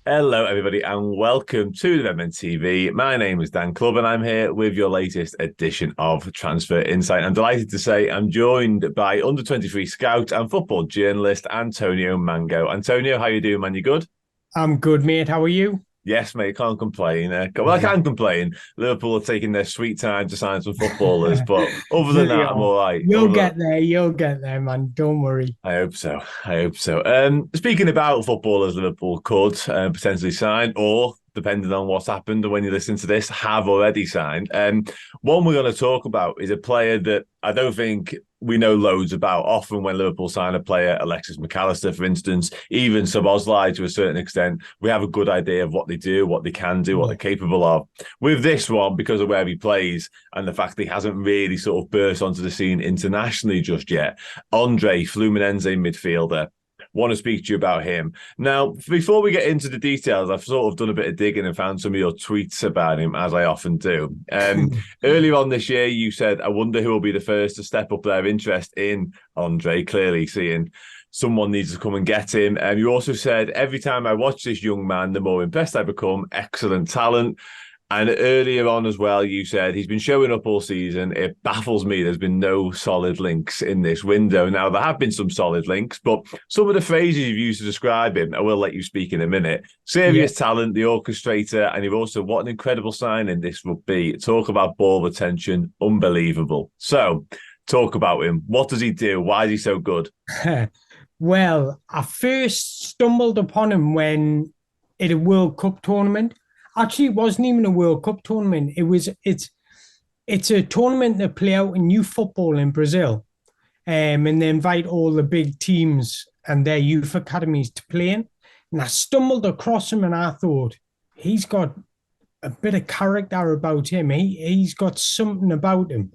Hello, everybody, and welcome to Independent TV. My name is Dan Clubb, and I'm here with your latest edition of Transfer Insight. I'm delighted to say I'm joined by under 23 scout and football journalist Antonio Mango. Antonio, how you doing, man? You good? I'm good, mate. How are you? Yes, mate, can't complain. Well, I can complain. Liverpool are taking their sweet time to sign some footballers, but other than They that, I'm are. all right. You'll get there. You'll get there, man. Don't worry. I hope so. I hope so. Speaking about footballers, Liverpool could potentially sign, or depending on what's happened and when you listen to this, have already signed. One we're going to talk about is a player that I don't think we know loads about. Often, when Liverpool sign a player, Alexis McAllister, for instance, even Szoboszlai to a certain extent, we have a good idea of what they do, what they can do, what they're Yeah. capable of. With this one, because of where he plays and the fact that he hasn't really sort of burst onto the scene internationally just yet, André, Fluminense midfielder. Want to speak to you about him. Now, before we get into the details, I've sort of done a bit of digging and found some of your tweets about him, as I often do. Earlier on this year, you said, I wonder who will be the first to step up their interest in Andre, clearly seeing someone needs to come and get him. And you also said, every time I watch this young man, the more impressed I become. Excellent talent. And earlier on as well, you said he's been showing up all season. It baffles me there's been no solid links in this window. Now, there have been some solid links, but some of the phrases you've used to describe him, I will let you speak in a minute. Yeah. Serious talent, the orchestrator, and you've also, what an incredible signing this would be. Talk about ball retention, unbelievable. So, talk about him. What does he do? Why is he so good? Well, I first stumbled upon him when at a World Cup tournament. Actually, it wasn't even a World Cup tournament. It's a tournament they play out in youth football in Brazil. And they invite all the big teams and their youth academies to play in. And I stumbled across him and I thought, he's got a bit of character about him. He's got something about him.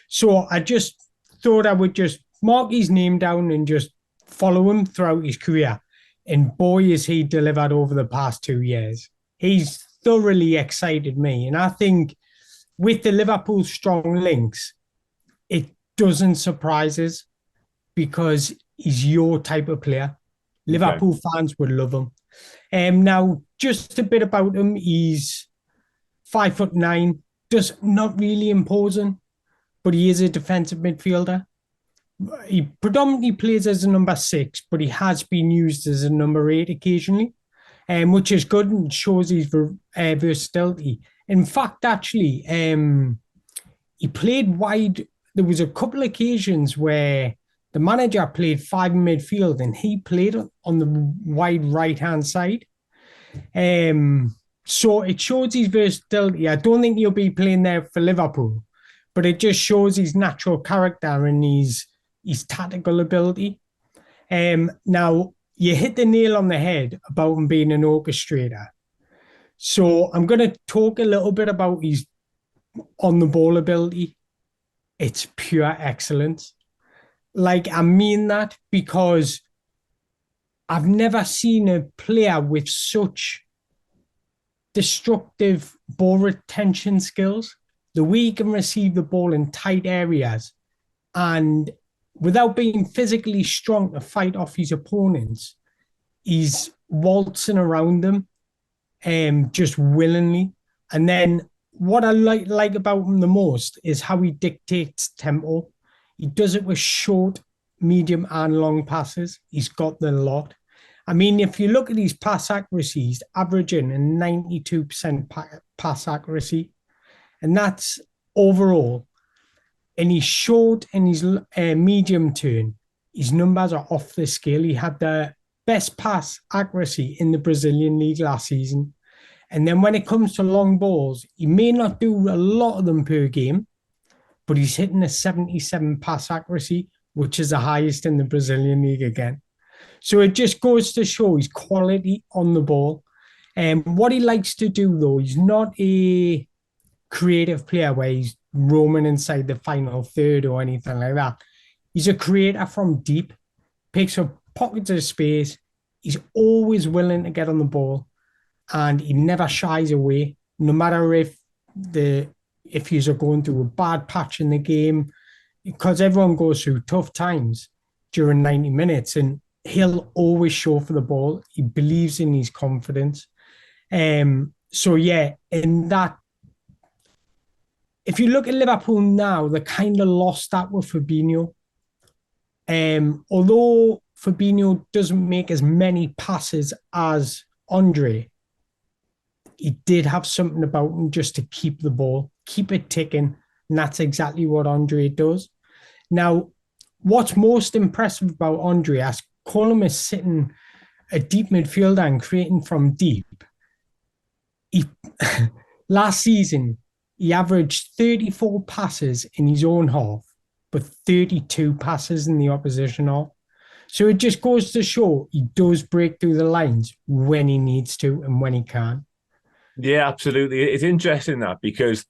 So I just thought I would just mark his name down and just follow him throughout his career. And boy, is he delivered over the past 2 years. He's thoroughly excited me. And I think with the Liverpool strong links, it doesn't surprise us because he's your type of player. Okay. Liverpool fans would love him. Now, just a bit about him. He's 5'9", just not really imposing, but he is a defensive midfielder. He predominantly plays as a number 6, but he has been used as a number 8 occasionally, which is good and shows his versatility. In fact, actually, he played wide. There was a couple of occasions where the manager played 5 in midfield and he played on the wide right-hand side. So it shows his versatility. I don't think he'll be playing there for Liverpool, but it just shows his natural character and his tactical ability. Now, you hit the nail on the head about him being an orchestrator. So I'm going to talk a little bit about his on the ball ability. It's pure excellence. Like, I mean that because I've never seen a player with such destructive ball retention skills. The way he can receive the ball in tight areas and without being physically strong to fight off his opponents, he's waltzing around them just willingly. And then what I like about him the most is how he dictates tempo. He does it with short, medium, and long passes. He's got the lot. I mean, if you look at his pass accuracy, he's averaging a 92% pass accuracy. And that's overall. And he's short and his medium turn, his numbers are off the scale. He had the best pass accuracy in the Brazilian league last season. And then when it comes to long balls, he may not do a lot of them per game, but he's hitting a 77 pass accuracy, which is the highest in the Brazilian league again. So it just goes to show his quality on the ball. And what he likes to do, though, he's not a creative player where he's roaming inside the final third or anything like that. He's a creator from deep, picks up pockets of space. He's always willing to get on the ball and he never shies away, no matter if you're going through a bad patch in the game, because everyone goes through tough times during 90 minutes and he'll always show for the ball. He believes in his confidence. So yeah, in that, if you look at Liverpool now, they kind of lost that with Fabinho. Although Fabinho doesn't make as many passes as Andre, he did have something about him just to keep the ball, keep it ticking. And that's exactly what Andre does. Now, what's most impressive about Andre, as Colum is sitting a deep midfielder and creating from deep, he last season he averaged 34 passes in his own half, but 32 passes in the opposition half. So it just goes to show he does break through the lines when he needs to and when he can. Yeah, absolutely. It's interesting that because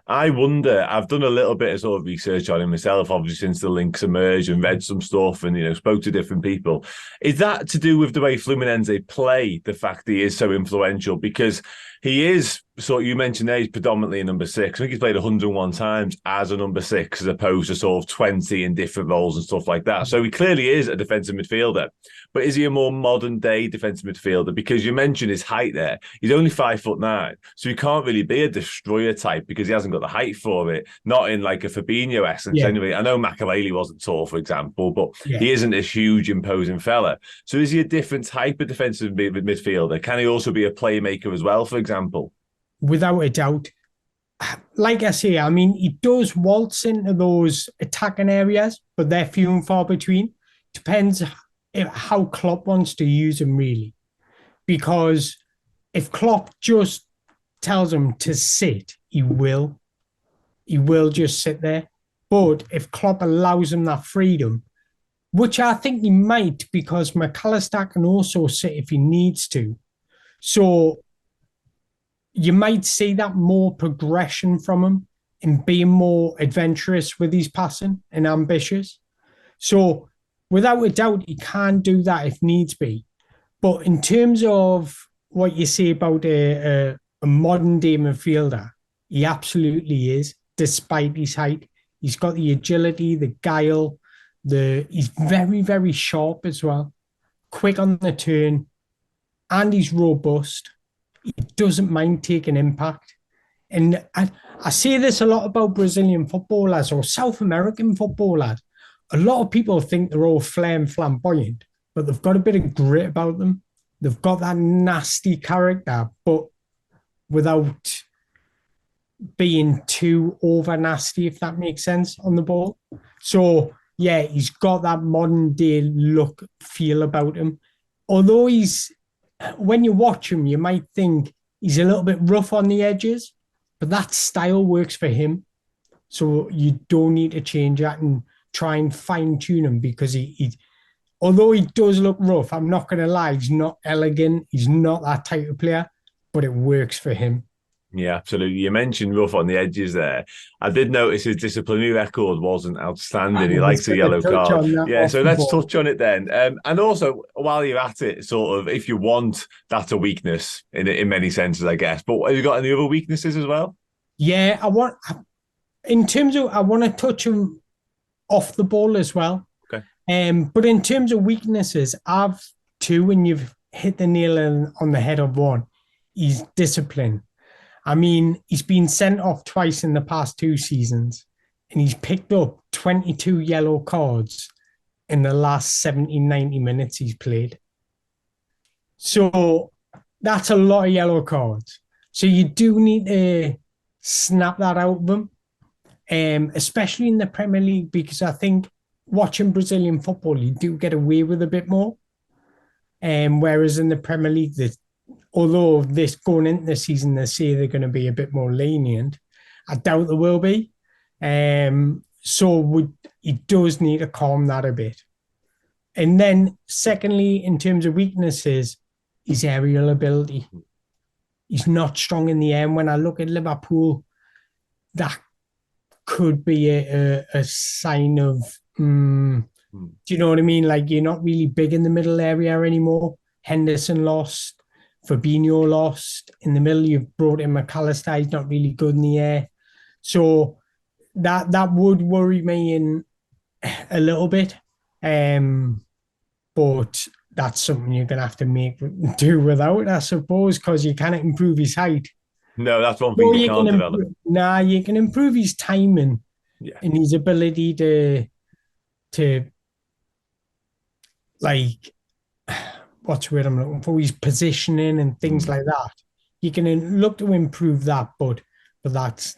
I wonder, I've done a little bit of sort of research on him myself, obviously, since the links emerged and read some stuff and, spoke to different people. Is that to do with the way Fluminense play, the fact he is so influential? Because he is, so you mentioned there, he's predominantly a number six. I think he's played 101 times as a number six, as opposed to sort of 20 in different roles and stuff like that. So he clearly is a defensive midfielder. But is he a more modern day defensive midfielder? Because you mentioned his height there. He's only 5'9", so he can't really be a destroyer type because he hasn't got the height for it. Not in like a Fabinho essence, Yeah, anyway. I know Makelele wasn't tall, for example, but yeah. he isn't a huge, imposing fella. So is he a different type of defensive midfielder? Can he also be a playmaker as well, for example? Without a doubt. Like I say, I mean, he does waltz into those attacking areas, but they're few and far between. Depends how Klopp wants to use him, really. Because if Klopp just tells him to sit, he will. He will just sit there. But if Klopp allows him that freedom, which I think he might, because McAllister can also sit if he needs to. So you might see that more progression from him and being more adventurous with his passing and ambitious. So without a doubt, he can do that if needs be. But in terms of what you say about a modern day midfielder, he absolutely is, despite his height. He's got the agility, the guile, he's very, very sharp as well, quick on the turn, and he's robust. He doesn't mind taking impact. And I say this a lot about Brazilian footballers or South American footballers. A lot of people think they're all flair and flamboyant, but they've got a bit of grit about them. They've got that nasty character, but without being too over nasty, if that makes sense, on the ball. So, yeah, he's got that modern day look, feel about him. Although when you watch him, you might think he's a little bit rough on the edges, but that style works for him. So you don't need to change that and try and fine tune him because although he does look rough, I'm not going to lie, he's not elegant. He's not that type of player, but it works for him. Yeah, absolutely. You mentioned rough on the edges there. I did notice his disciplinary record wasn't I outstanding. He was likes a going to yellow touch card. on that Yeah, off so the let's ball. touch on it then. And also, while you're at it, sort of, if you want, that's a weakness in many senses, I guess. But have you got any other weaknesses as well? Yeah, in terms of, I want to touch him off the ball as well. Okay. But in terms of weaknesses, I've two, and you've hit the nail on the head of one. He's discipline. I mean, he's been sent off twice in the past 2 seasons, and he's picked up 22 yellow cards in the last 70, 90 minutes he's played. So that's a lot of yellow cards. So you do need to snap that out of them, especially in the Premier League, because I think watching Brazilian football, you do get away with a bit more. Whereas in the Premier League, although this going into the season, they say they're going to be a bit more lenient. I doubt there will be. So he does need to calm that a bit. And then, secondly, in terms of weaknesses, his aerial ability. He's not strong in the air. And when I look at Liverpool, that could be a sign of, do you know what I mean? Like, you're not really big in the middle area anymore. Henderson lost. Fabinho lost. In the middle, you've brought in McAllister. He's not really good in the air. So that would worry me in a little bit. But that's something you're gonna have to make do without, I suppose, because you can't improve his height. No, that's one thing Or you you can can't develop. improve, nah, you can improve his timing Yeah. and his ability to like what's the word I'm looking for? His positioning and things Mm. like that. You can look to improve that, but that's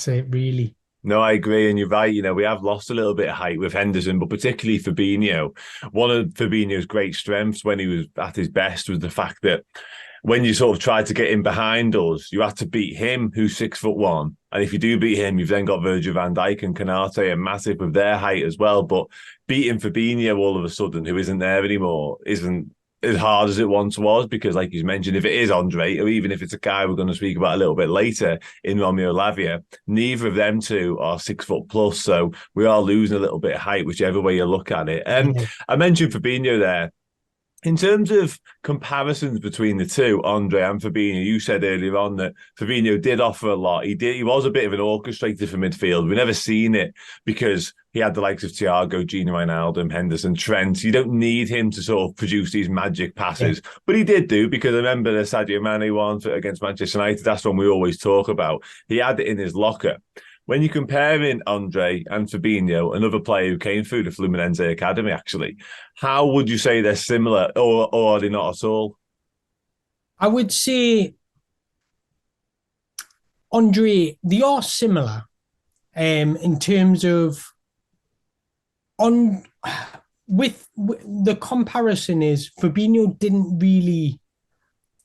it really. No, I agree, and you're right. We have lost a little bit of height with Henderson, but particularly Fabinho. One of Fabinho's great strengths when he was at his best was the fact that when you sort of tried to get in behind us, you had to beat him, who's 6'1". And if you do beat him, you've then got Virgil van Dijk and Canate and massive with their height as well. But beating Fabinho all of a sudden, who isn't there anymore, isn't as hard as it once was, because like you mentioned, if it is Andre, or even if it's a guy we're going to speak about a little bit later in Romeo Lavia, neither of them two are 6 foot plus. So we are losing a little bit of height, whichever way you look at it. Yeah. I mentioned Fabinho there. In terms of comparisons between the two, Andre and Fabinho, you said earlier on that Fabinho did offer a lot. He was a bit of an orchestrator for midfield. We've never seen it because he had the likes of Thiago, Gino Wijnaldum, Henderson, Trent. You don't need him to sort of produce these magic passes, but he did do, because I remember the Sadio Mane one against Manchester United. That's one we always talk about. He had it in his locker. When you're comparing Andre and Fabinho, another player who came through the Fluminense Academy, actually, how would you say they're similar, or are they not at all? I would say Andre, they are similar in terms of on with the comparison is Fabinho didn't really,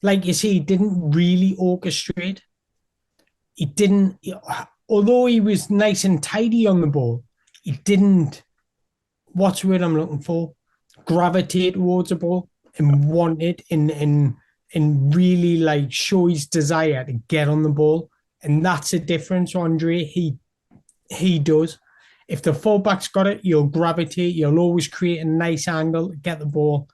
like you say, he didn't really orchestrate. He didn't, although he was nice and tidy on the ball, he didn't, what's the word I'm looking for? Gravitate towards the ball and want it and really like show his desire to get on the ball. And that's a difference, Andre. He does. If the fullback's got it, you'll gravitate. You'll always create a nice angle, get the ball.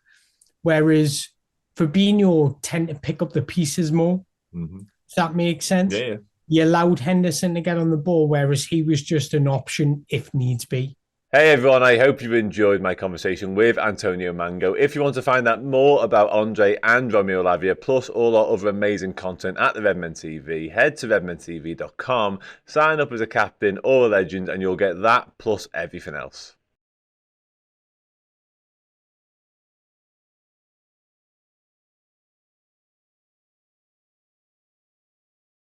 Whereas Fabinho tend to pick up the pieces more. Mm-hmm. Does that make sense? Yeah. You allowed Henderson to get on the ball, whereas he was just an option if needs be. Hey everyone, I hope you've enjoyed my conversation with Antonio Mango. If you want to find out more about Andre and Romeo Lavia, plus all our other amazing content at the Redmen TV, head to redmentv.com, sign up as a captain or a legend, and you'll get that plus everything else.